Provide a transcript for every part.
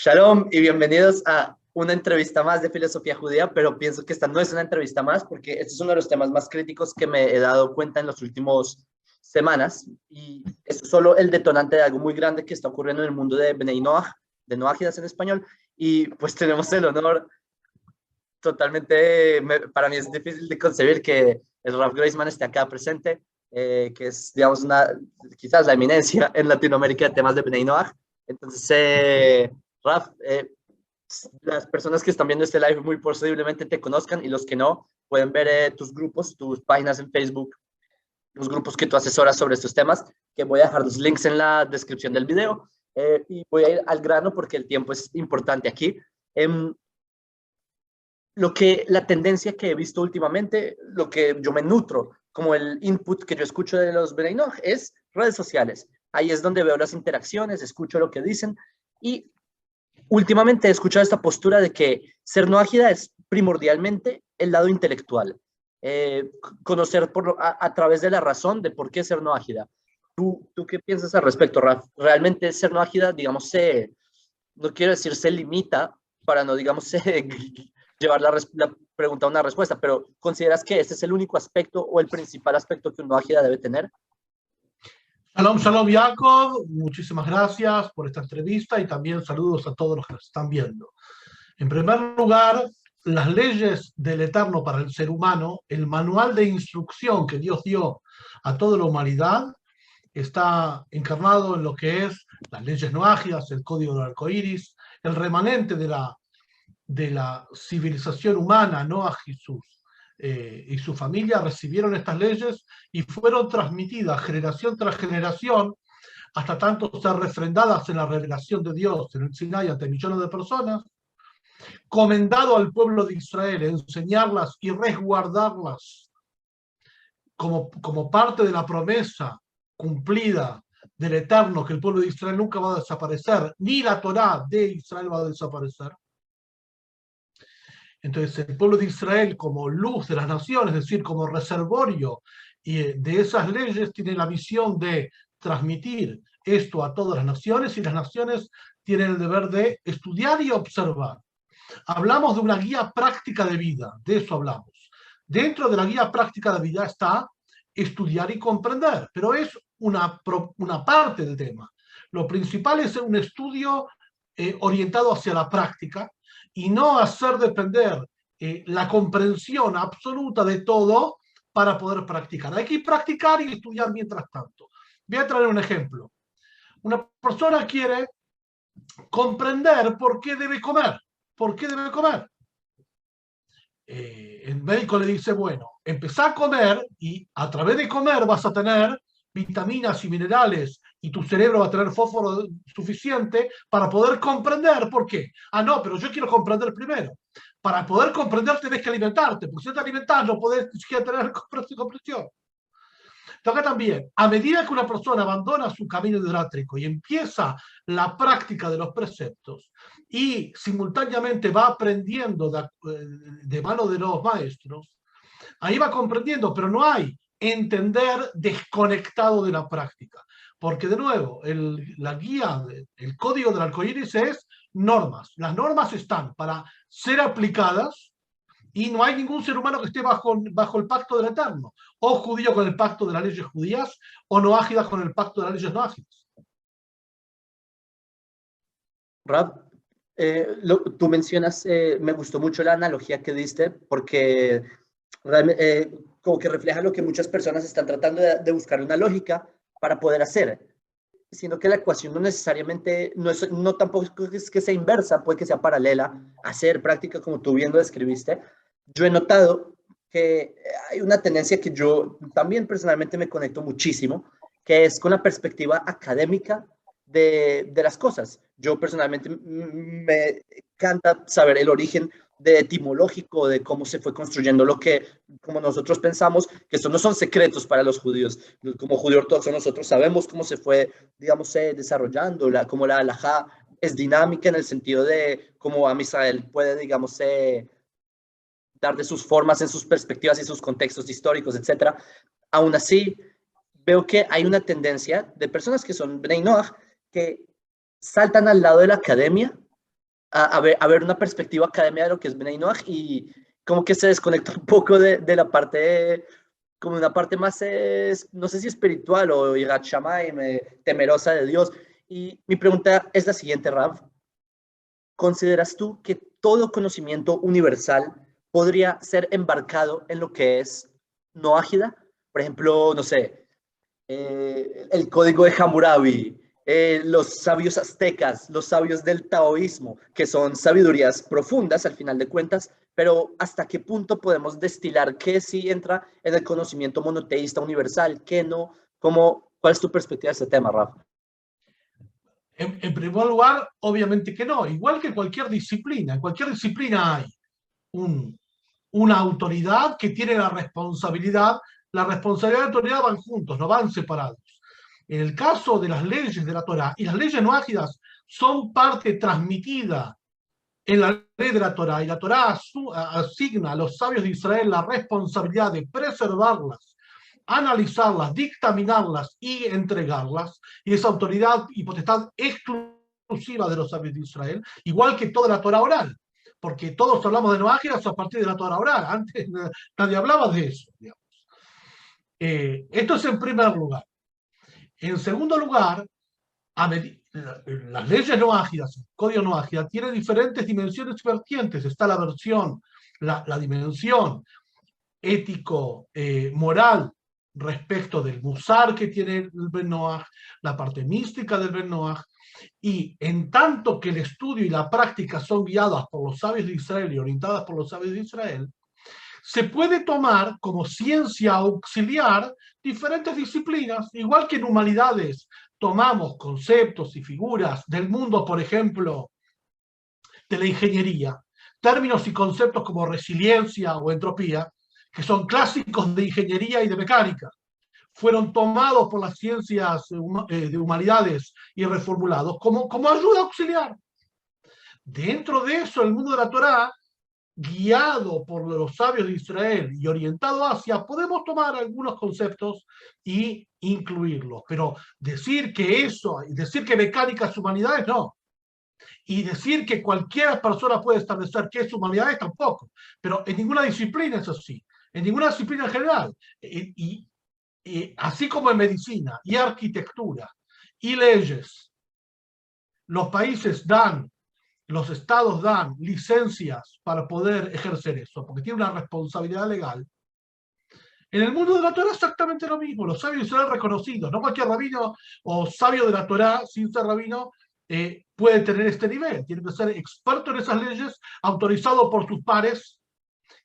Shalom y bienvenidos a una entrevista más de filosofía judía, pero pienso que esta no es una entrevista más porque este es uno de los temas más críticos que me he dado cuenta en las últimas semanas y esto es solo el detonante de algo muy grande que está ocurriendo en el mundo de Bnei Noach, de Noajidas en español, y pues tenemos el honor totalmente, para mí es difícil de concebir que el Rav Groisman esté acá presente, que es, digamos, quizás la eminencia en Latinoamérica de temas de Bnei Noach. Entonces, Raf, las personas que están viendo este live muy posiblemente te conozcan y los que no pueden ver tus grupos, tus páginas en Facebook, los grupos que tú asesoras sobre estos temas, que voy a dejar los links en la descripción del video y voy a ir al grano porque el tiempo es importante aquí. La tendencia que he visto últimamente, lo que yo me nutro, como el input que yo escucho de los Bnei Noach, es redes sociales. Ahí es donde veo las interacciones, escucho lo que dicen y últimamente he escuchado esta postura de que ser noágida es primordialmente el lado intelectual. Conocer a través de la razón de por qué ser noágida. ¿Tú qué piensas al respecto, Raf? ¿Realmente ser noágida, digamos, no quiero decir se limita para no, digamos, llevar la pregunta a una respuesta, pero ¿consideras que este es el único aspecto o el principal aspecto que un noágida debe tener? Shalom, shalom, Jacob. Muchísimas gracias por esta entrevista y también saludos a todos los que nos están viendo. En primer lugar, las leyes del Eterno para el ser humano, el manual de instrucción que Dios dio a toda la humanidad, está encarnado en lo que es las leyes noágidas, el código del arco iris, el remanente de la civilización humana, Noaj y su familia recibieron estas leyes y fueron transmitidas generación tras generación hasta tanto ser refrendadas en la revelación de Dios en el Sinai ante millones de personas, comendado al pueblo de Israel enseñarlas y resguardarlas como parte de la promesa cumplida del Eterno, que el pueblo de Israel nunca va a desaparecer, ni la Torá de Israel va a desaparecer. Entonces el pueblo de Israel, como luz de las naciones, es decir, como reservorio de esas leyes, tiene la misión de transmitir esto a todas las naciones y las naciones tienen el deber de estudiar y observar. Hablamos de una guía práctica de vida, de eso hablamos. Dentro de la guía práctica de vida está estudiar y comprender, pero es una parte del tema. Lo principal es un estudio orientado hacia la práctica y no hacer depender la comprensión absoluta de todo para poder practicar. Hay que practicar y estudiar mientras tanto. Voy a traer un ejemplo. Una persona quiere comprender por qué debe comer. ¿Por qué debe comer? El médico le dice, bueno, empezá a comer y a través de comer vas a tener vitaminas y minerales y tu cerebro va a tener fósforo suficiente para poder comprender por qué. Ah, no, pero yo quiero comprender primero. Para poder comprender tenés que alimentarte, porque si no te alimentás no podés ni siquiera tener comprensión. Entonces también, a medida que una persona abandona su camino hidrátrico y empieza la práctica de los preceptos y simultáneamente va aprendiendo de mano de los maestros, ahí va comprendiendo, pero no hay entender desconectado de la práctica. Porque de nuevo, la guía, el código del arco iris es normas. Las normas están para ser aplicadas y no hay ningún ser humano que esté bajo el pacto del Eterno. O judío con el pacto de las leyes judías, o noágidas con el pacto de las leyes noágidas. Rab, tú mencionas, me gustó mucho la analogía que diste, porque como que refleja lo que muchas personas están tratando de buscar una lógica para poder hacer, sino que la ecuación no necesariamente, no tampoco es que sea inversa, puede que sea paralela, hacer práctica como tú bien lo describiste. Yo he notado que hay una tendencia que yo también personalmente me conecto muchísimo, que es con la perspectiva académica de las cosas. Yo personalmente me encanta saber el origen etimológico de cómo se fue construyendo lo que, como nosotros pensamos, que estos no son secretos para los judíos. Como judío ortodoxo nosotros sabemos cómo se fue, digamos, desarrollando, cómo la halajá es dinámica en el sentido de cómo Am Israel puede, digamos, dar de sus formas en sus perspectivas y sus contextos históricos, etc. Aún así, veo que hay una tendencia de personas que son Bnei Noach que saltan al lado de la academia a ver una perspectiva académica de lo que es Bnei Noach y como que se desconecta un poco de la parte, como una parte más, no sé si espiritual o Yirat Shamayim, temerosa de Dios. Y mi pregunta es la siguiente, Rav. ¿Consideras tú que todo conocimiento universal podría ser embarcado en lo que es Noágida? Por ejemplo, no sé, el código de Hammurabi, los sabios aztecas, los sabios del taoísmo, que son sabidurías profundas al final de cuentas, pero ¿hasta qué punto podemos destilar qué sí entra en el conocimiento monoteísta universal, qué no? ¿Cómo, cuál es tu perspectiva de este tema, Rafa? En primer lugar, obviamente que no. Igual que cualquier disciplina. En cualquier disciplina hay una autoridad que tiene la responsabilidad. La responsabilidad y la autoridad van juntos, no van separados. En el caso de las leyes de la Torá, y las leyes noágidas son parte transmitida en la ley de la Torá, y la Torá asigna a los sabios de Israel la responsabilidad de preservarlas, analizarlas, dictaminarlas y entregarlas, y esa autoridad y potestad exclusiva de los sabios de Israel, igual que toda la Torá oral, porque todos hablamos de noágidas a partir de la Torá oral, antes nadie hablaba de eso, digamos. Esto es en primer lugar. En segundo lugar, las leyes no ágidas, el código no ágida, tiene diferentes dimensiones y vertientes. Está la dimensión ético-moral respecto del musar que tiene el Ben Noach, la parte mística del Ben Noach, y en tanto que el estudio y la práctica son guiadas por los sabios de Israel y orientadas por los sabios de Israel, se puede tomar como ciencia auxiliar diferentes disciplinas, igual que en humanidades tomamos conceptos y figuras del mundo, por ejemplo, de la ingeniería, términos y conceptos como resiliencia o entropía, que son clásicos de ingeniería y de mecánica, fueron tomados por las ciencias de humanidades y reformulados como ayuda auxiliar. Dentro de eso, el mundo de la Torá, guiado por los sabios de Israel y orientado hacia, podemos tomar algunos conceptos y incluirlos, pero decir que mecánica es humanidades, no. Y decir que cualquier persona puede establecer qué es humanidades, tampoco. Pero en ninguna disciplina es así, en ninguna disciplina en general. Y así como en medicina y arquitectura y leyes, los estados dan licencias para poder ejercer eso, porque tiene una responsabilidad legal. En el mundo de la Torá es exactamente lo mismo. Los sabios de Israel reconocidos, no cualquier rabino o sabio de la Torá sin ser rabino puede tener este nivel. Tiene que ser experto en esas leyes, autorizado por sus pares,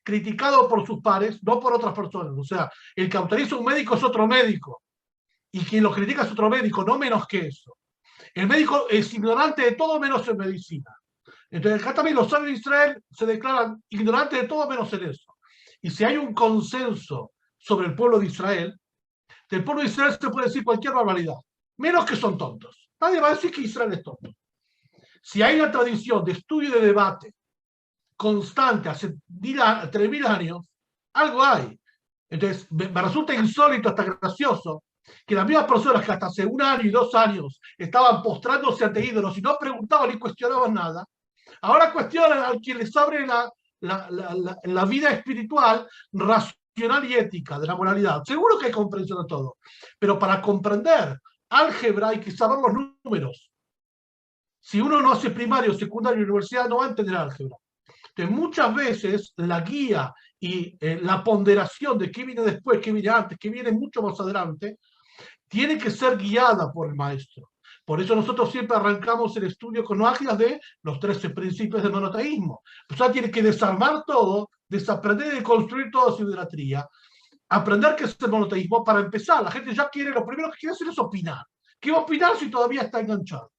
criticado por sus pares, no por otras personas. O sea, el que autoriza a un médico es otro médico, y quien lo critica es otro médico, no menos que eso. El médico es ignorante de todo menos en medicina. Entonces acá también los sabios de Israel se declaran ignorantes de todo menos en eso. Y si hay un consenso sobre el pueblo de Israel, del pueblo de Israel se puede decir cualquier barbaridad, menos que son tontos. Nadie va a decir que Israel es tonto. Si hay una tradición de estudio y de debate constante hace 3.000 años, algo hay. Entonces me resulta insólito, hasta gracioso, que las mismas personas que hasta hace 1 año y 2 años estaban postrándose ante ídolos y no preguntaban ni cuestionaban nada, ahora cuestionan a quien les abre la vida espiritual, racional y ética de la moralidad. Seguro que hay comprensión de todo, pero para comprender álgebra hay que saber los números. Si uno no hace primario, secundario y universidad, no va a entender álgebra. Entonces, muchas veces la guía y la ponderación de qué viene después, qué viene antes, qué viene mucho más adelante, tiene que ser guiada por el maestro. Por eso nosotros siempre arrancamos el estudio con ágidas de los 13 principios del monoteísmo. O sea, tiene que desarmar todo, desaprender y construir toda su idolatría, aprender qué es el monoteísmo para empezar. La gente ya quiere, lo primero que quiere hacer es opinar. ¿Qué va a opinar si todavía está enganchado?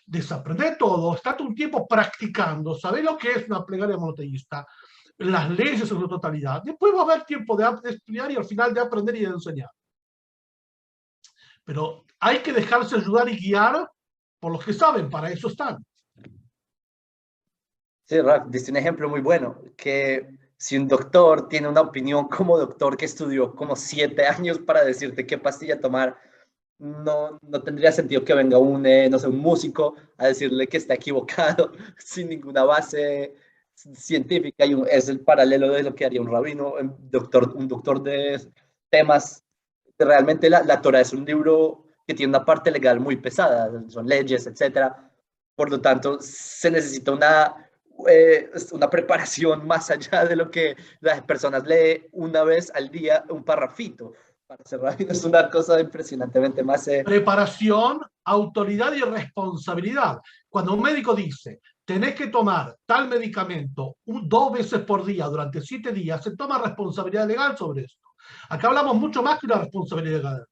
Desaprender todo, estar un tiempo practicando, saber lo que es una plegaria monoteísta, las leyes en su totalidad. Después va a haber tiempo de estudiar y al final de aprender y de enseñar. Pero hay que dejarse ayudar y guiar por los que saben, para eso están. Sí, Raf, diste un ejemplo muy bueno, que si un doctor tiene una opinión como doctor que estudió como 7 años para decirte qué pastilla tomar, no tendría sentido que venga no sé, un músico a decirle que está equivocado sin ninguna base científica. Es el paralelo de lo que haría un rabino, un doctor de temas. Realmente la Torah es un libro que tiene una parte legal muy pesada, son leyes, etcétera. Por lo tanto, se necesita una preparación más allá de lo que las personas leen una vez al día un parrafito. Para ser rabino es una cosa impresionantemente más. Preparación, autoridad y responsabilidad. Cuando un médico dice, tenés que tomar tal medicamento 2 veces por día durante 7 días, se toma responsabilidad legal sobre esto. Acá hablamos mucho más que una responsabilidad legal.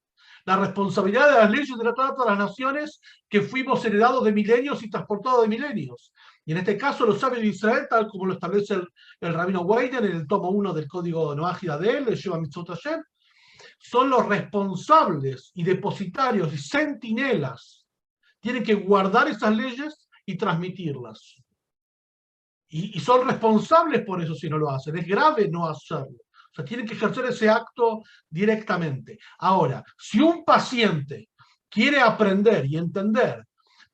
La responsabilidad de las leyes de la Trata de las Naciones que fuimos heredados de milenios y transportados de milenios. Y en este caso, los sabios de Israel, tal como lo establece el rabino Weiner en el tomo 1 del código Noágida de él, el Sheva Mitzvot Hashem, son los responsables y depositarios y centinelas. Tienen que guardar esas leyes y transmitirlas. Y son responsables por eso si no lo hacen. Es grave no hacerlo. O sea, tienen que ejercer ese acto directamente. Ahora, si un paciente quiere aprender y entender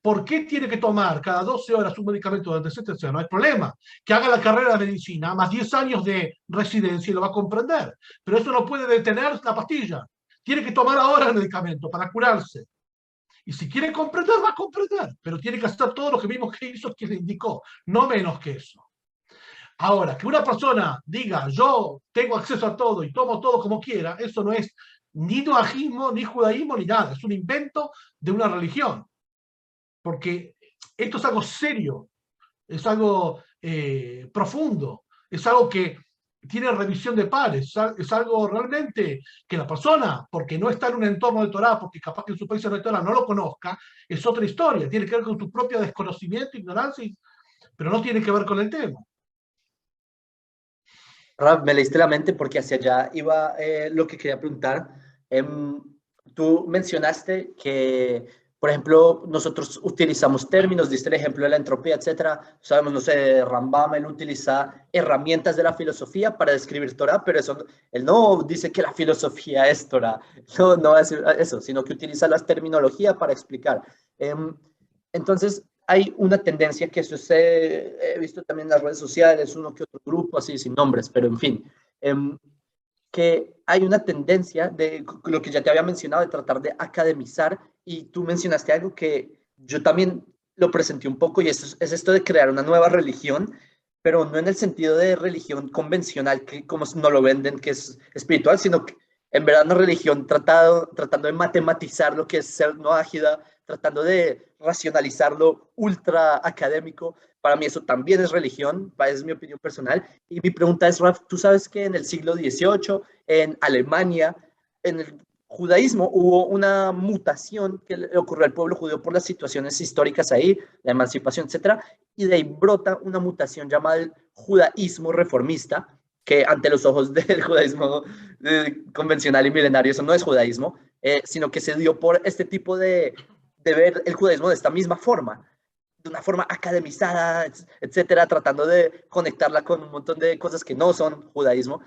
por qué tiene que tomar cada 12 horas un medicamento durante 7 días, no hay problema. Que haga la carrera de medicina, más 10 años de residencia y lo va a comprender. Pero eso no puede detener la pastilla. Tiene que tomar ahora el medicamento para curarse. Y si quiere comprender, va a comprender. Pero tiene que hacer todo lo que vimos que hizo, que le indicó. No menos que eso. Ahora, que una persona diga, yo tengo acceso a todo y tomo todo como quiera, eso no es ni noajismo, ni judaísmo, ni nada. Es un invento de una religión. Porque esto es algo serio, es algo profundo, es algo que tiene revisión de pares, es algo realmente que la persona, porque no está en un entorno de Torah, porque capaz que en su país no hay Torah, no lo conozca, es otra historia, tiene que ver con su propio desconocimiento, ignorancia, pero no tiene que ver con el tema. Raf, me leíste la mente porque hacia allá iba lo que quería preguntar. Tú mencionaste que, por ejemplo, nosotros utilizamos términos, diste el ejemplo de la entropía, etcétera. Sabemos, no sé, Rambam, él utiliza herramientas de la filosofía para describir Torah, pero él no dice que la filosofía es Torah. No va a decir eso, sino que utiliza la terminología para explicar. Entonces, hay una tendencia que eso he visto también en las redes sociales, uno que otro grupo, así sin nombres, pero en fin, que hay una tendencia de lo que ya te había mencionado, de tratar de academizar, y tú mencionaste algo que yo también lo presenté un poco, y es esto de crear una nueva religión, pero no en el sentido de religión convencional, que como no lo venden, que es espiritual, sino que en verdad una religión tratando de matematizar lo que es ser no ágida, tratando de racionalizarlo ultra académico. Para mí eso también es religión, es mi opinión personal. Y mi pregunta es, Raf, tú sabes que en el siglo XVIII, en Alemania, en el judaísmo hubo una mutación que le ocurrió al pueblo judío por las situaciones históricas ahí, la emancipación, etcétera, y de ahí brota una mutación llamada el judaísmo reformista, que ante los ojos del judaísmo convencional y milenario, eso no es judaísmo, sino que se dio por este tipo de ver el judaísmo de esta misma forma, de una forma academizada, etcétera, tratando de conectarla con un montón de cosas que no son judaísmo.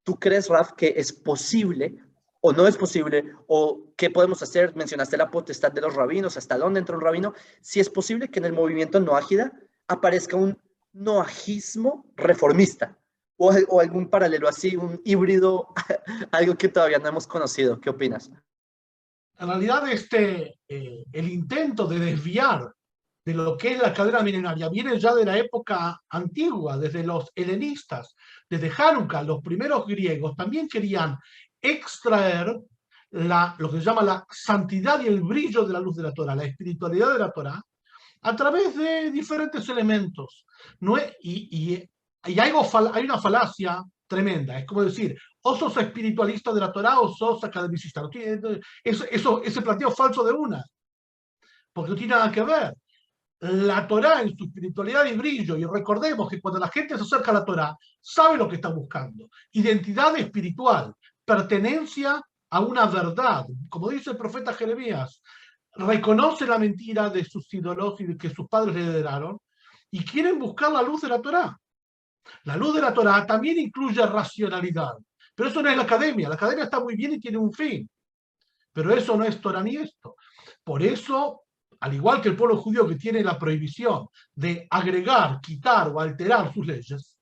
¿Tú crees, Raf, que es posible o no es posible, o qué podemos hacer? Mencionaste la potestad de los rabinos, hasta dónde entra un rabino. Si es posible que en el movimiento noágida aparezca un noajismo reformista, o algún paralelo así, un híbrido, algo que todavía no hemos conocido. ¿Qué opinas? En realidad, el intento de desviar de lo que es la cadena milenaria viene ya de la época antigua, desde los helenistas, desde Hanukkah. Los primeros griegos también querían extraer lo que se llama la santidad y el brillo de la luz de la Torah, la espiritualidad de la Torah, a través de diferentes elementos. ¿No es? Y hay una falacia tremenda. Es como decir, o sos espiritualista de la Torah o sos academicista. No tiene, ese planteo falso de una, porque no tiene nada que ver. La Torah en su espiritualidad y brillo, y recordemos que cuando la gente se acerca a la Torah, sabe lo que está buscando: identidad espiritual, pertenencia a una verdad. Como dice el profeta Jeremías, reconoce la mentira de sus ídolos y de que sus padres le heredaron, y quieren buscar la luz de la Torah. La luz de la Torah también incluye racionalidad, pero eso no es la academia. La academia está muy bien y tiene un fin, Pero eso no es Torah ni esto. Por eso, al igual que el pueblo judío que tiene la prohibición de agregar, quitar o alterar sus leyes,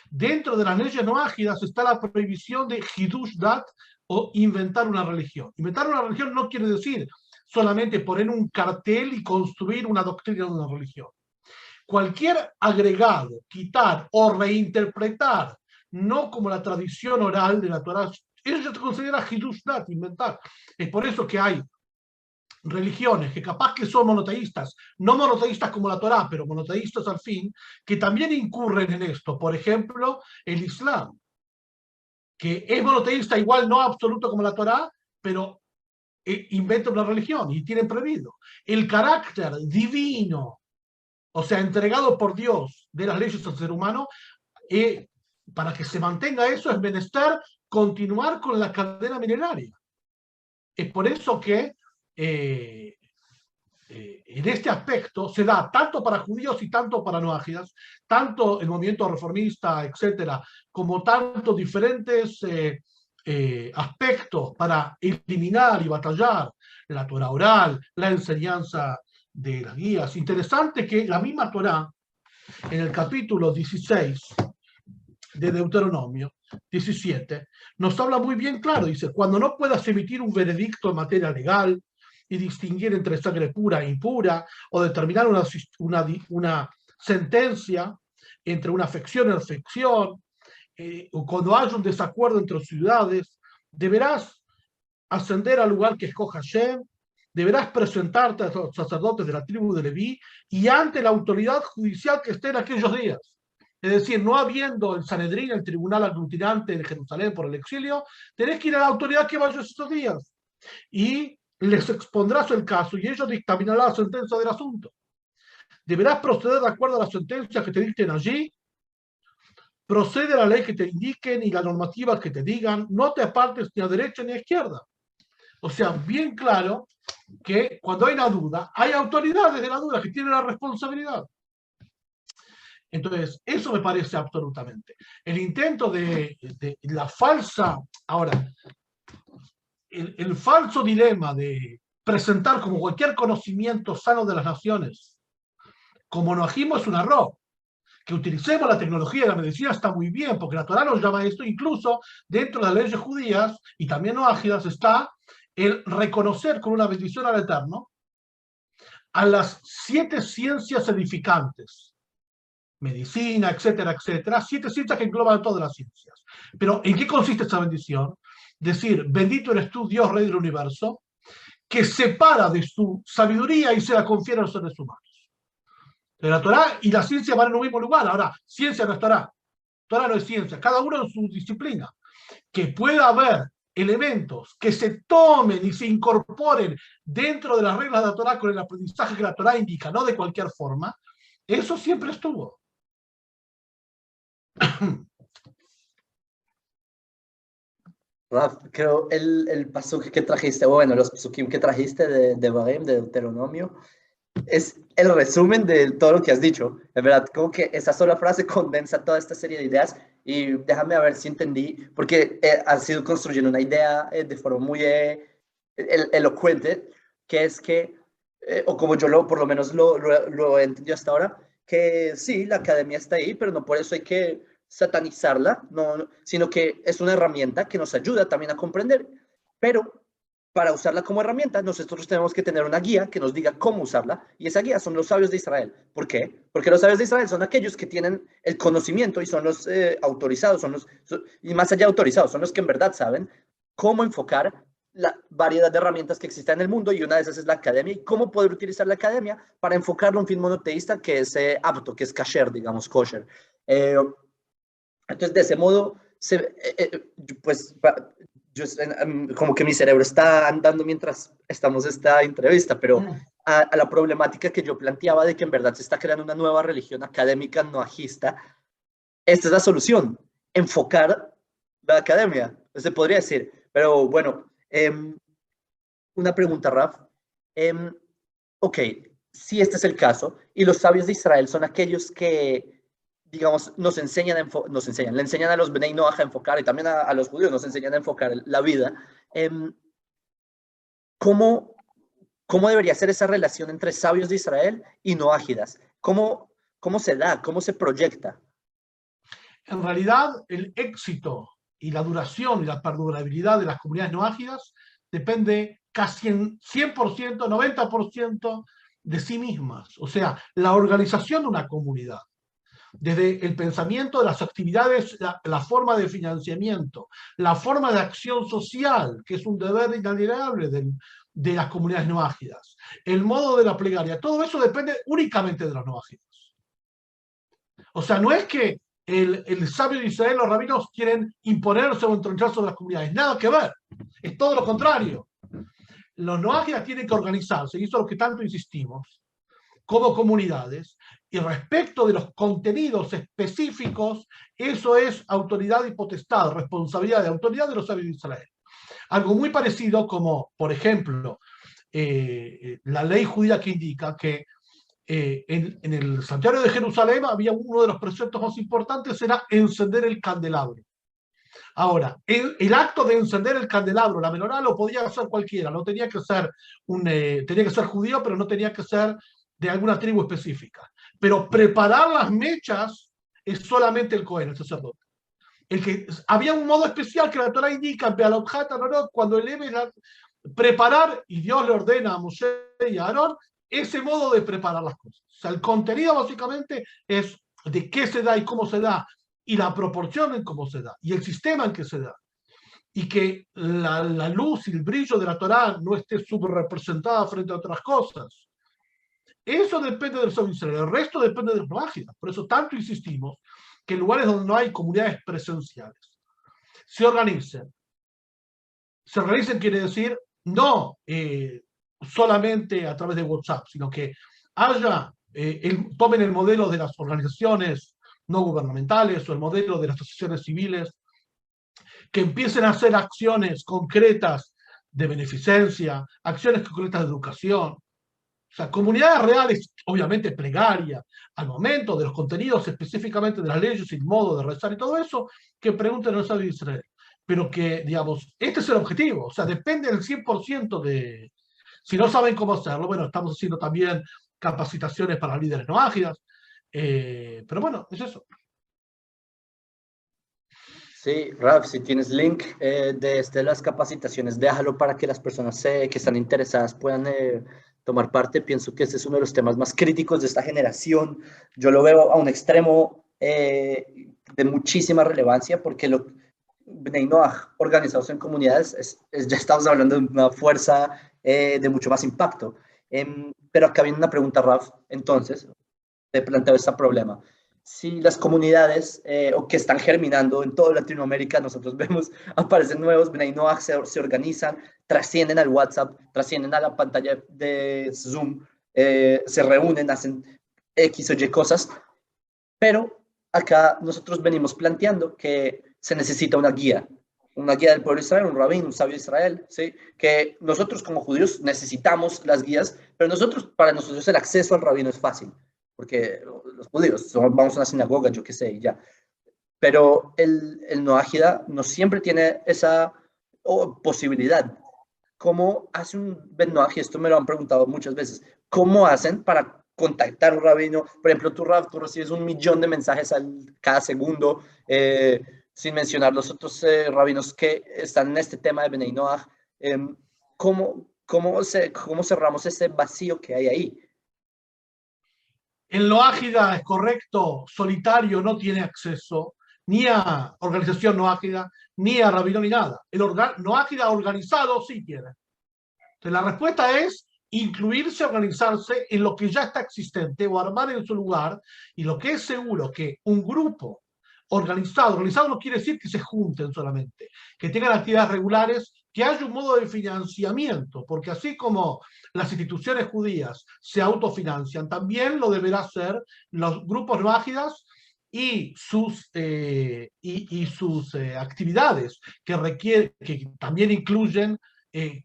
dentro de las leyes noágidas está la prohibición de Hidush Dat o inventar una religión. Inventar una religión no quiere decir solamente poner un cartel y construir una doctrina de una religión. Cualquier agregado, quitar o reinterpretar, no como la tradición oral de la Torah, eso se considera Hidush Dat, inventar. Es por eso que hay religiones que capaz que son monoteístas, no monoteístas como la Torá, pero monoteístas al fin, que también incurren en esto. Por ejemplo, el Islam, que es monoteísta igual, no absoluto como la Torá, pero inventa una religión y tienen prohibido. El carácter divino, o sea, entregado por Dios de las leyes al ser humano, para que se mantenga eso es menester continuar con la cadena milenaria. Es por eso que en este aspecto se da tanto para judíos y tanto para noágidas, tanto el movimiento reformista, etcétera, como tantos diferentes aspectos para eliminar y batallar la Torah oral, la enseñanza de las guías. Interesante que la misma Torah, en el capítulo 16 de Deuteronomio 17, nos habla muy bien claro, dice, cuando no puedas emitir un veredicto en materia legal y distinguir entre sangre pura e impura, o determinar una sentencia entre una afección y afección, o cuando haya un desacuerdo entre ciudades, deberás ascender al lugar que escoja Hashem, deberás presentarte a los sacerdotes de la tribu de Leví y ante la autoridad judicial que esté en aquellos días. Es decir, no habiendo el Sanedrín, el tribunal aglutinante de Jerusalén por el exilio, tenés que ir a la autoridad que vaya estos días. Y les expondrás el caso y ellos dictaminarán la sentencia del asunto. Deberás proceder de acuerdo a las sentencias que te dicten allí. Procede a la ley que te indiquen y la normativa que te digan. No te apartes ni a derecha ni a izquierda. O sea, bien claro que cuando hay una duda, hay autoridades de la duda que tienen la responsabilidad. Entonces, eso me parece absolutamente. El intento de la falsa, ahora, el falso dilema de presentar como cualquier conocimiento sano de las naciones, como noajismo, es un error. Que utilicemos la tecnología de la medicina está muy bien, porque la Torá nos llama a esto, incluso dentro de las leyes judías y también noágidas está el reconocer con una bendición al Eterno a las 7 ciencias edificantes, medicina, etcétera, etcétera, 7 ciencias que engloban todas las ciencias. Pero ¿en qué consiste esa bendición? Decir, bendito eres tú, Dios, Rey del universo, que separa de su sabiduría y se la confiere a los seres humanos. La Torá y la ciencia van en un mismo lugar. Ahora, ciencia no es Torá. Torá no es ciencia, cada uno en su disciplina. Que pueda haber elementos que se tomen y se incorporen dentro de las reglas de la Torá con el aprendizaje que la Torá indica, no de cualquier forma, eso siempre estuvo. Raf, creo el pasuk que trajiste, bueno, los pasukim que trajiste de Devarim, de Deuteronomio, es el resumen de todo lo que has dicho. Es verdad, como que esa sola frase condensa toda esta serie de ideas y déjame a ver si entendí, porque has ido construyendo una idea de forma muy elocuente, que es que, o como yo por lo menos lo he entendido hasta ahora, que sí, la academia está ahí, pero no por eso hay que satanizarla, no, sino que es una herramienta que nos ayuda también a comprender, pero para usarla como herramienta, nosotros tenemos que tener una guía que nos diga cómo usarla, y esa guía son los sabios de Israel. ¿Por qué? Porque los sabios de Israel son aquellos que tienen el conocimiento y son los autorizados, y más allá de autorizados, son los que en verdad saben cómo enfocar la variedad de herramientas que existen en el mundo, y una de esas es la academia, y cómo poder utilizar la academia para enfocarlo a un fin monoteísta que es apto, que es kasher, digamos, kosher. Entonces, de ese modo, pues como que mi cerebro está andando mientras estamos esta entrevista, pero a la problemática que yo planteaba de que en verdad se está creando una nueva religión académica noajista, esta es la solución, enfocar la academia, se podría decir. Pero bueno, una pregunta, Raf. Ok, si este es el caso, y los sabios de Israel son aquellos que, digamos, le enseñan a los Bnei Noach a enfocar, y también a los judíos nos enseñan a enfocar la vida. ¿cómo, cómo debería ser esa relación entre sabios de Israel y noágidas? ¿Cómo se da? ¿Cómo se proyecta? En realidad, el éxito y la duración y la perdurabilidad de las comunidades no ágidas depende casi en 100%, 90% de sí mismas. O sea, la organización de una comunidad, desde el pensamiento de las actividades, la forma de financiamiento, la forma de acción social, que es un deber inalienable de las comunidades no ágidas, el modo de la plegaria, todo eso depende únicamente de los no ágidos. O sea, no es que el sabio de Israel, los rabinos, quieren imponerse o entronchar sobre las comunidades. Nada que ver. Es todo lo contrario. Los no ágidas tienen que organizarse, y eso es lo que tanto insistimos, como comunidades, y respecto de los contenidos específicos, eso es autoridad y potestad, responsabilidad de autoridad de los sabios de Israel. Algo muy parecido como, por ejemplo, la ley judía que indica que en el santuario de Jerusalén había uno de los preceptos más importantes, era encender el candelabro. Ahora, el acto de encender el candelabro, la menorá, lo podía hacer cualquiera, no tenía que ser tenía que ser judío, pero no tenía que ser de alguna tribu específica. Pero preparar las mechas es solamente el Cohen, el sacerdote. Había un modo especial que la Torah indica, cuando eleves preparar, y Dios le ordena a Moshe y a Aarón ese modo de preparar las cosas. O sea, el contenido básicamente es de qué se da y cómo se da, y la proporción en cómo se da, y el sistema en que se da. Y que la luz y el brillo de la Torah no esté subrepresentada frente a otras cosas. Eso depende del Sabio Israel, el resto depende de los noágidas. Por eso tanto insistimos que en lugares donde no hay comunidades presenciales se organicen. Se organicen quiere decir no solamente a través de WhatsApp, sino que tomen el modelo de las organizaciones no gubernamentales o el modelo de las asociaciones civiles, que empiecen a hacer acciones concretas de beneficencia, acciones concretas de educación. O sea, comunidades reales, obviamente plegaria, al momento de los contenidos específicamente de las leyes y el modo de rezar y todo eso, que pregunten al sabio de Israel. Pero que, digamos, este es el objetivo, o sea, depende del 100% de... Si no saben cómo hacerlo, bueno, estamos haciendo también capacitaciones para líderes no ágidas, pero bueno, es eso. Sí, Raf, si tienes link de las capacitaciones, déjalo para que las personas que están interesadas puedan tomar parte. Pienso que este es uno de los temas más críticos de esta generación. Yo lo veo a un extremo de muchísima relevancia porque Bnei Noach organizados en comunidades, ya estamos hablando de una fuerza de mucho más impacto. Pero acá viene una pregunta, Raf, entonces, te planteo este problema. Si las comunidades o que están germinando en toda Latinoamérica, nosotros vemos, aparecen nuevos, Bnei Noach se organizan, trascienden al WhatsApp, trascienden a la pantalla de Zoom, se reúnen, hacen X o Y cosas, pero acá nosotros venimos planteando que se necesita una guía del pueblo de Israel, un rabino, un sabio de Israel, ¿sí? Que nosotros como judíos necesitamos las guías, pero para nosotros el acceso al rabino es fácil, porque los judíos vamos a una sinagoga, yo qué sé, y ya. Pero el noágida no siempre tiene esa posibilidad. ¿Cómo hace un Ben Noach? Esto me lo han preguntado muchas veces. ¿Cómo hacen para contactar a un rabino? Por ejemplo, tú recibes 1 millón de mensajes cada segundo, sin mencionar los otros rabinos que están en este tema de Bnei Noach. ¿Cómo cerramos ese vacío que hay ahí? El noágida es correcto, solitario no tiene acceso ni a organización noágida, ni a rabino, ni nada. El noágida organizado sí tiene. Entonces la respuesta es incluirse, organizarse en lo que ya está existente o armar en su lugar, y lo que es seguro que un grupo organizado no quiere decir que se junten solamente, que tengan actividades regulares, que haya un modo de financiamiento, porque así como las instituciones judías se autofinancian, también lo deberá hacer los grupos noágidas y sus actividades que también incluyen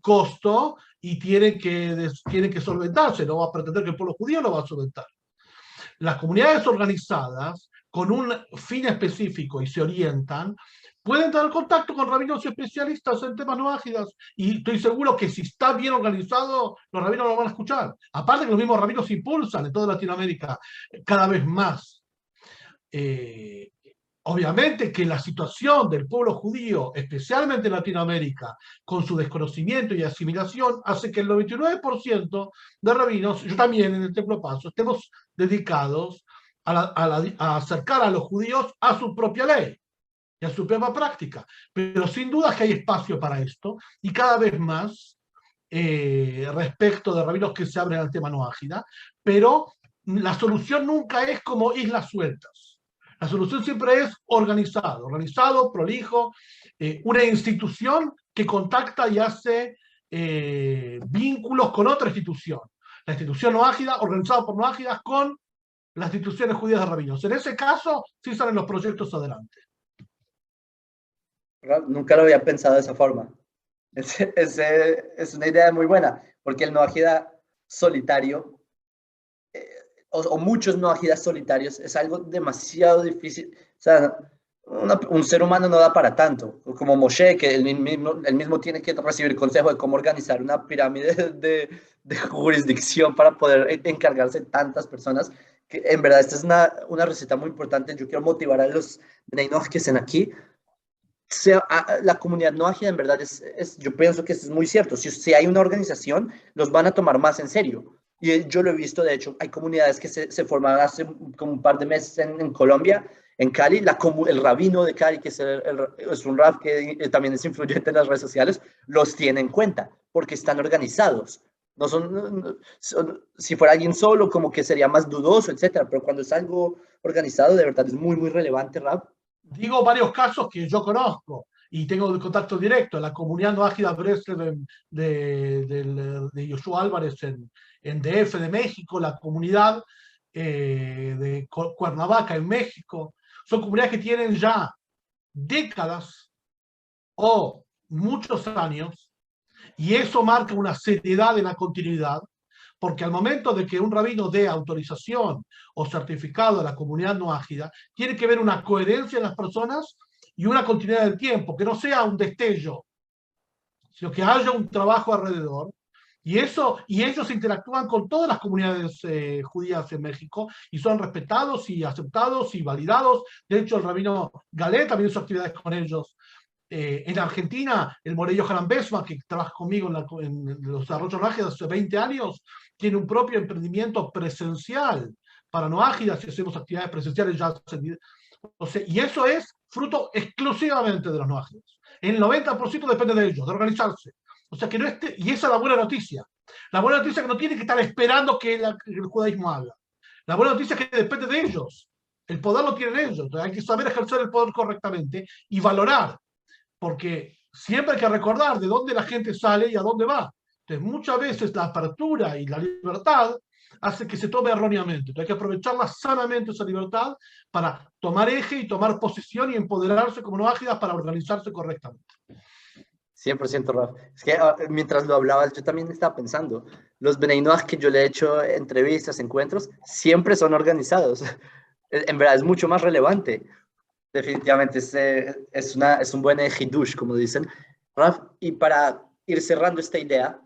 costo y tienen que solventarse, no va a pretender que el pueblo judío lo va a solventar. las comunidades organizadas, con un fin específico y se orientan, pueden tener contacto con rabinos y especialistas en temas no ágidas. Y estoy seguro que si está bien organizado, los rabinos lo van a escuchar. Aparte que los mismos rabinos impulsan en toda Latinoamérica cada vez más. Obviamente que la situación del pueblo judío, especialmente en Latinoamérica, con su desconocimiento y asimilación, hace que el 99% de rabinos, yo también en el Templo Paso, estemos dedicados a acercar a los judíos a su propia ley y a su propia práctica. Pero sin duda que hay espacio para esto, y cada vez más respecto de rabinos que se abren al tema no ágida, pero la solución nunca es como islas sueltas. La solución siempre es organizado, prolijo, una institución que contacta y hace vínculos con otra institución. La institución no ágida, organizada por no ágidas, con las instituciones judías de rabinos. En ese caso, sí salen los proyectos adelante. Nunca lo había pensado de esa forma. Es una idea muy buena, porque el no ágida solitario, o muchos no ágidas solitarios, es algo demasiado difícil. O sea, un ser humano no da para tanto. Como Moshe, que él mismo tiene que recibir consejo de cómo organizar una pirámide de jurisdicción para poder encargarse de tantas personas. Que en verdad, esta es una receta muy importante. Yo quiero motivar a los Bnei Noach que estén aquí. La comunidad no ágida, en verdad, yo pienso que es muy cierto. Si hay una organización, los van a tomar más en serio. Y yo lo he visto, de hecho, hay comunidades que se formaron hace como un par de meses en Colombia, en Cali. El rabino de Cali, que es un rab que también es influyente en las redes sociales, los tiene en cuenta porque están organizados. No si fuera alguien solo, como que sería más dudoso, etcétera. Pero cuando es algo organizado, de verdad es muy, muy relevante, Rab. Digo varios casos que yo conozco y tengo contacto directo. La comunidad no ágida Breslev de Yoshua Álvarez en DF de México, la comunidad de Cuernavaca en México. Son comunidades que tienen ya décadas o muchos años, y eso marca una seriedad en la continuidad, porque al momento de que un rabino dé autorización o certificado a la comunidad no ágida, tiene que haber una coherencia en las personas y una continuidad del tiempo, que no sea un destello, sino que haya un trabajo alrededor. Y ellos interactúan con todas las comunidades judías en México y son respetados y aceptados y validados. De hecho, el rabino Galé también hizo actividades con ellos. En Argentina, el Morello Haran Besma, que trabaja conmigo en los desarrollos no ágidas hace 20 años, tiene un propio emprendimiento presencial para no ágidas y hacemos actividades presenciales ya hace, y eso es fruto exclusivamente de los no ágidas. El 90% depende de ellos, de organizarse. O sea que no y esa es la buena noticia. La buena noticia es que no tiene que estar esperando que el judaísmo haga. La buena noticia es que depende de ellos. El poder lo tienen ellos. Entonces hay que saber ejercer el poder correctamente y valorar. Porque siempre hay que recordar de dónde la gente sale y a dónde va. Entonces, muchas veces la apertura y la libertad hace que se tome erróneamente. Entonces, hay que aprovecharla sanamente esa libertad para tomar eje y tomar posición y empoderarse como no ágidas para organizarse correctamente. 100%, Raf. Es que mientras lo hablabas, yo también estaba pensando, los Bnei Noach que yo le he hecho entrevistas, encuentros, siempre son organizados. En verdad, es mucho más relevante. Definitivamente es un buen hidush, como dicen. Raf, y para ir cerrando esta idea,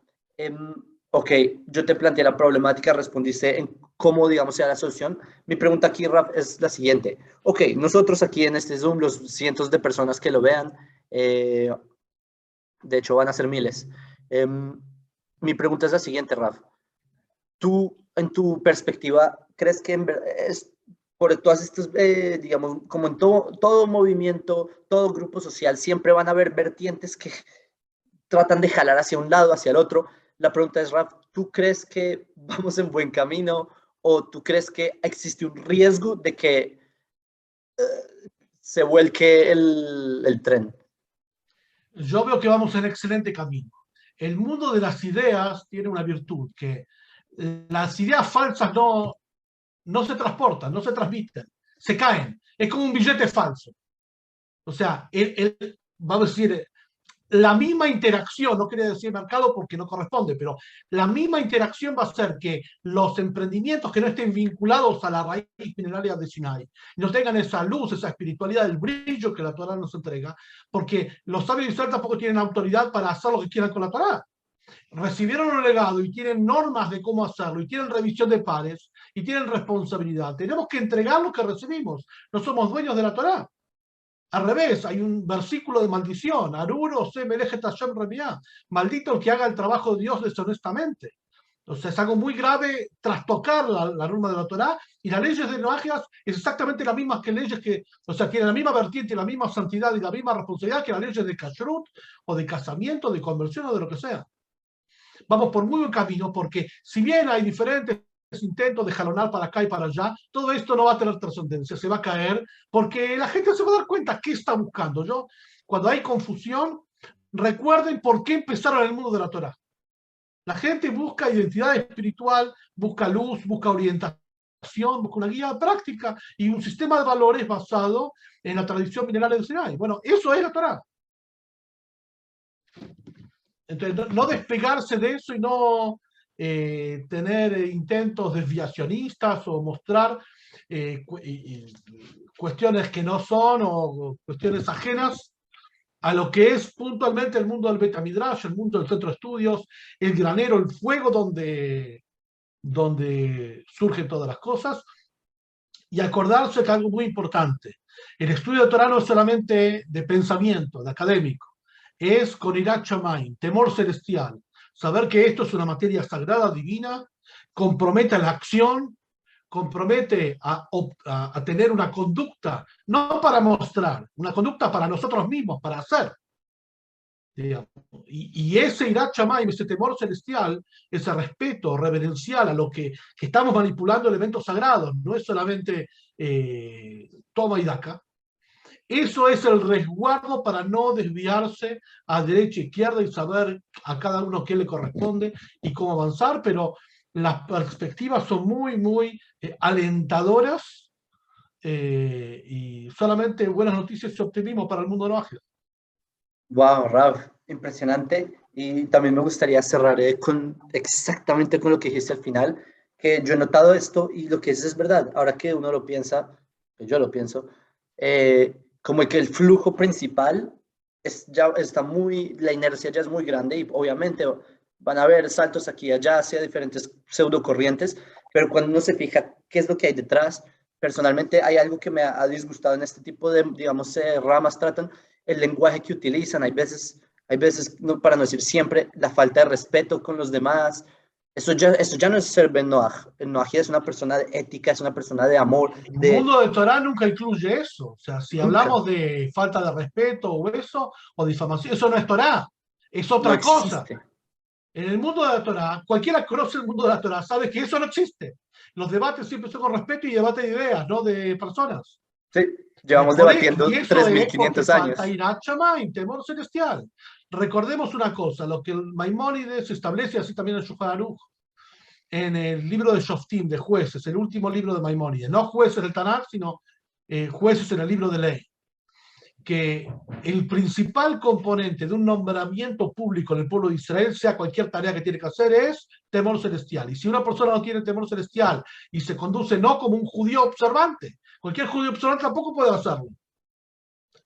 ok, yo te planteé la problemática, respondiste en cómo, digamos, sea la solución. Mi pregunta aquí, Raf, es la siguiente. Ok, nosotros aquí en este Zoom, los cientos de personas que lo vean, de hecho van a ser miles. Mi pregunta es la siguiente, Raf. Tú, en tu perspectiva, ¿crees que por todas estas, digamos, como en todo movimiento, todo grupo social, siempre van a haber vertientes que tratan de jalar hacia un lado, hacia el otro? La pregunta es, Raf, ¿tú crees que vamos en buen camino o tú crees que existe un riesgo de que se vuelque el tren? Yo veo que vamos en excelente camino. El mundo de las ideas tiene una virtud, que las ideas falsas no se transportan, no se transmiten, se caen. Es como un billete falso. O sea, vamos a decir, la misma interacción, no quería decir mercado porque no corresponde, pero la misma interacción va a hacer que los emprendimientos que no estén vinculados a la raíz mineraria de Sinai, no tengan esa luz, esa espiritualidad, el brillo que la Torá nos entrega, porque los sabios de Israel tampoco tienen autoridad para hacer lo que quieran con la Torá. Recibieron un legado y tienen normas de cómo hacerlo, y tienen revisión de pares, y tienen responsabilidad. Tenemos que entregar lo que recibimos. No somos dueños de la Torá. Al revés, hay un versículo de maldición. Aruro se melejet Hashem remiá. Maldito el que haga el trabajo de Dios deshonestamente. Entonces es algo muy grave trastocar la norma de la Torá, y las leyes de Noajias es exactamente las mismas que leyes que, o sea, tienen la misma vertiente, la misma santidad y la misma responsabilidad que las leyes de kashrut o de casamiento, de conversión o de lo que sea. Vamos por muy buen camino, porque si bien hay diferentes intentos de jalonar para acá y para allá, todo esto no va a tener trascendencia, se va a caer, porque la gente se va a dar cuenta qué está buscando. Yo, cuando hay confusión, recuerden por qué empezaron en el mundo de la Torá. La gente busca identidad espiritual, busca luz, busca orientación, busca una guía práctica y un sistema de valores basado en la tradición mineraria del Sinai. Bueno, eso es la Torá. Entonces, no despegarse de eso y no tener intentos desviacionistas o mostrar cuestiones que no son, o cuestiones ajenas a lo que es puntualmente el mundo del Beit HaMidrash, el mundo del centro de estudios, el granero, el fuego donde surgen todas las cosas, y acordarse que algo muy importante: el estudio de Torah no es solamente de pensamiento, de académico, es con Irat Shamayim, temor celestial, saber que esto es una materia sagrada, divina, compromete la acción, compromete a tener una conducta, no para mostrar, una conducta para nosotros mismos, para hacer. Y ese Irat Shamayim, ese temor celestial, ese respeto reverencial a lo que estamos manipulando elementos sagrados, no es solamente toma y daca. Eso es el resguardo para no desviarse a derecha e izquierda y saber a cada uno qué le corresponde y cómo avanzar, pero las perspectivas son muy, muy alentadoras, y solamente buenas noticias y optimismo para el mundo no ágil. Wow, Rav, impresionante. Y también me gustaría cerrar exactamente con lo que dijiste al final, que yo he notado esto y lo que es verdad. Ahora que uno lo piensa, que yo lo pienso, como que el flujo principal ya está la inercia ya es muy grande y obviamente van a haber saltos aquí y allá hacia diferentes pseudocorrientes, pero cuando uno se fija qué es lo que hay detrás, personalmente hay algo que me ha disgustado en este tipo de, digamos, ramas tratan el lenguaje que utilizan. Hay veces no, para no decir siempre, la falta de respeto con los demás. Eso ya no es ser Ben Noach. Ben Noach es una persona de ética, es una persona de amor. El mundo de Torah nunca incluye eso. O sea, si Nunca. hablamos de falta de respeto o eso, o difamación, eso no es Torah, es No otra cosa. existe. En el mundo de la Torah, cualquiera que conoce el mundo de la Torah sabe que eso no existe. Los debates siempre son con respeto y debate de ideas, no de personas. Sí, llevamos debatiendo Y eso es porque 3.500 años. falta Irat Shamayim, temor celestial. Recordemos una cosa, lo que el Maimónides establece, así también el Shulchan Aruch, en el libro de Shoftim, de jueces, el último libro de Maimónides, no jueces del Tanakh, sino jueces en el libro de ley, que el principal componente de un nombramiento público en el pueblo de Israel, sea cualquier tarea que tiene que hacer, es temor celestial. Y si una persona no tiene temor celestial y se conduce no como un judío observante, cualquier judío observante tampoco puede hacerlo.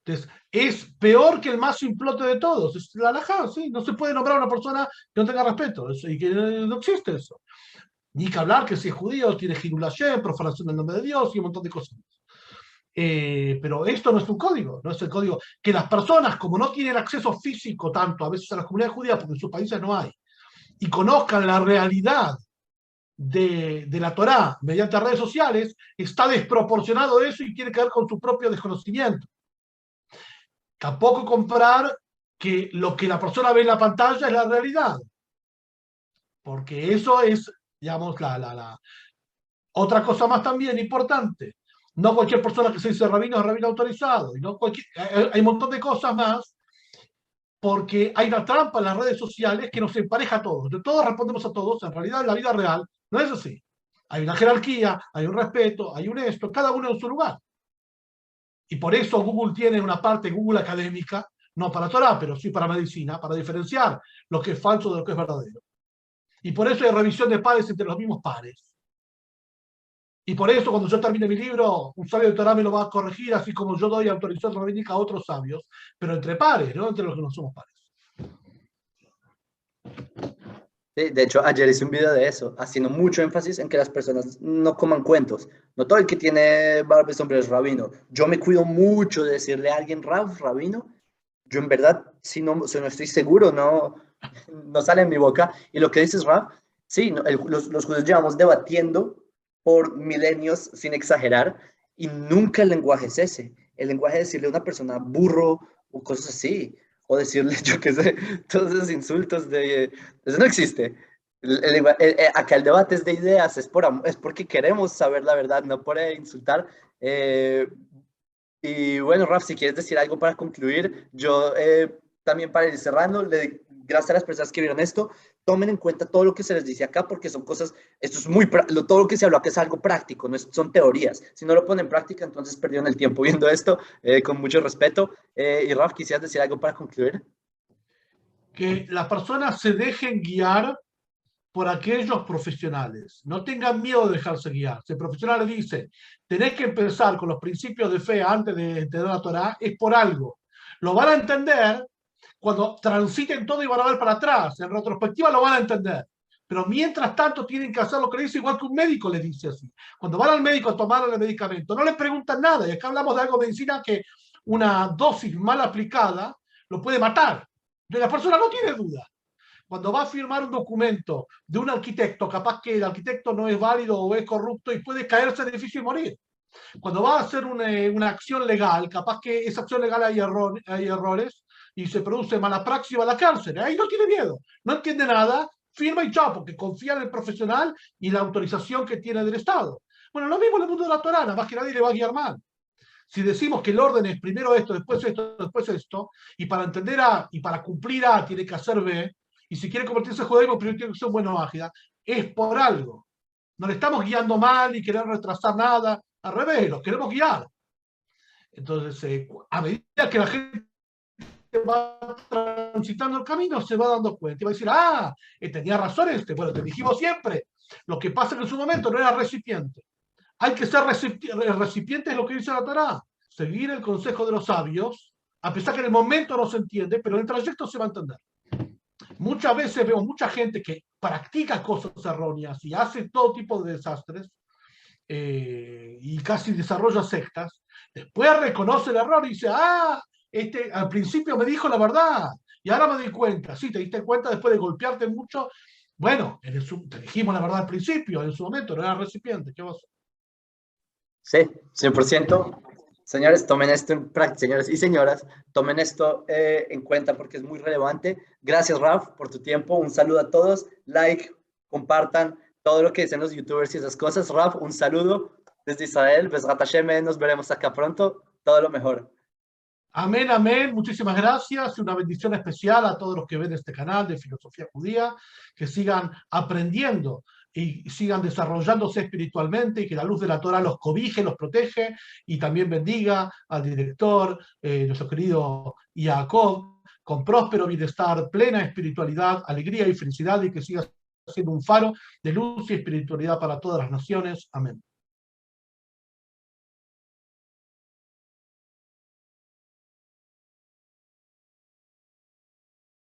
Entonces, es peor que el más simplote de todos. Es la halajá, ¿sí? No se puede nombrar a una persona que no tenga respeto, y que no existe eso. Ni que hablar que si es judío tiene Hilul Hashem, profanación del nombre de Dios y un montón de cosas. Pero esto no es un código, no es el código que las personas, como no tienen acceso físico tanto a veces a las comunidades judías, porque en sus países no hay, y conozcan la realidad de la Torá mediante redes sociales, está desproporcionado eso y tiene que ver con su propio desconocimiento. Tampoco comprar que lo que la persona ve en la pantalla es la realidad, porque eso es, digamos, otra cosa más también importante. No cualquier persona que se dice rabino es rabino autorizado. Y no hay un montón de cosas más, porque hay una trampa en las redes sociales que nos empareja a todos. De todos respondemos a todos. En realidad, en la vida real no es así. Hay una jerarquía, hay un respeto, hay un esto, cada uno en su lugar. Y por eso Google tiene una parte Google académica, no para Torah, pero sí para medicina, para diferenciar lo que es falso de lo que es verdadero. Y por eso hay revisión de pares entre los mismos pares. Y por eso cuando yo termine mi libro, un sabio de Torah me lo va a corregir, así como yo doy autorización rabínica a otros sabios, pero entre pares, no entre los que no somos pares. Sí, de hecho, ayer hice un video de eso, haciendo mucho énfasis en que las personas no coman cuentos. No todo el que tiene barba y sombrero es rabino. Yo me cuido mucho de decirle a alguien rabino. Yo en verdad, si no estoy seguro, no sale en mi boca. Y lo que dices, Rab, sí, no, los judíos llevamos debatiendo por milenios, sin exagerar, y nunca el lenguaje es ese. El lenguaje es decirle a una persona burro o cosas así, o decirle, yo qué sé, todos esos insultos eso no existe. Acá el debate es de ideas, es porque queremos saber la verdad, no por insultar. Y bueno, Raf, si quieres decir algo para concluir, yo también para ir cerrando, gracias a las personas que vieron esto, tomen en cuenta todo lo que se les dice acá, porque son cosas, esto es todo lo que se habló acá es algo práctico, no son teorías. Si no lo ponen en práctica, entonces perdieron el tiempo viendo esto, con mucho respeto. Y Raf, ¿quisieras decir algo para concluir? Que las personas se dejen guiar por aquellos profesionales. No tengan miedo de dejarse guiar. Si el profesional le dice, tenés que empezar con los principios de fe antes de entender la Torá, es por algo. Lo van a entender cuando transiten todo y van a ver para atrás. En retrospectiva lo van a entender. Pero mientras tanto tienen que hacer lo que le dice, igual que un médico le dice así. Cuando van al médico a tomar el medicamento, no le preguntan nada. Y acá hablamos de algo de medicina que una dosis mal aplicada lo puede matar. Entonces la persona no tiene duda. Cuando va a firmar un documento de un arquitecto, capaz que el arquitecto no es válido o es corrupto y puede caerse el edificio y morir. Cuando va a hacer una acción legal, capaz que esa acción legal hay errores y se produce mala praxis y va a la cárcel. Ahí no tiene miedo, no entiende nada, firma y chao, porque confía en el profesional y la autorización que tiene del Estado. Bueno, lo mismo en el mundo de la Torá, nada más que nadie le va a guiar mal. Si decimos que el orden es primero esto, después esto, y para entender A y para cumplir A tiene que hacer B, y si quiere convertirse en judaísmo, primero tiene que ser un bueno ágida, es por algo. No le estamos guiando mal ni queremos retrasar nada, al revés, los queremos guiar. Entonces, a medida que la gente va transitando el camino, se va dando cuenta y va a decir, tenía razón bueno, te dijimos siempre, lo que pasa en su momento no era recipiente. Hay que ser recipiente, es lo que dice la Torá, seguir el consejo de los sabios, a pesar que en el momento no se entiende, pero en el trayecto se va a entender. Muchas veces veo mucha gente que practica cosas erróneas y hace todo tipo de desastres y casi desarrolla sectas. Después reconoce el error y dice, al principio me dijo la verdad y ahora me di cuenta. Sí, te diste cuenta después de golpearte mucho. Bueno, te dijimos la verdad al principio, en su momento no era recipiente. ¿Qué vas? Sí, 100%. Señores, tomen esto en práctica, señores y señoras, tomen esto en cuenta porque es muy relevante. Gracias, Raf, por tu tiempo. Un saludo a todos. Like, compartan todo lo que dicen los youtubers y esas cosas. Raf, un saludo desde Israel. Bezrat Hashem, nos veremos acá pronto. Todo lo mejor. Amén, amén. Muchísimas gracias y una bendición especial a todos los que ven este canal de Filosofía Judía, que sigan aprendiendo y sigan desarrollándose espiritualmente y que la luz de la Torah los cobije, los protege y también bendiga al director, nuestro querido Jacob, con próspero bienestar, plena espiritualidad, alegría y felicidad y que siga siendo un faro de luz y espiritualidad para todas las naciones. Amén.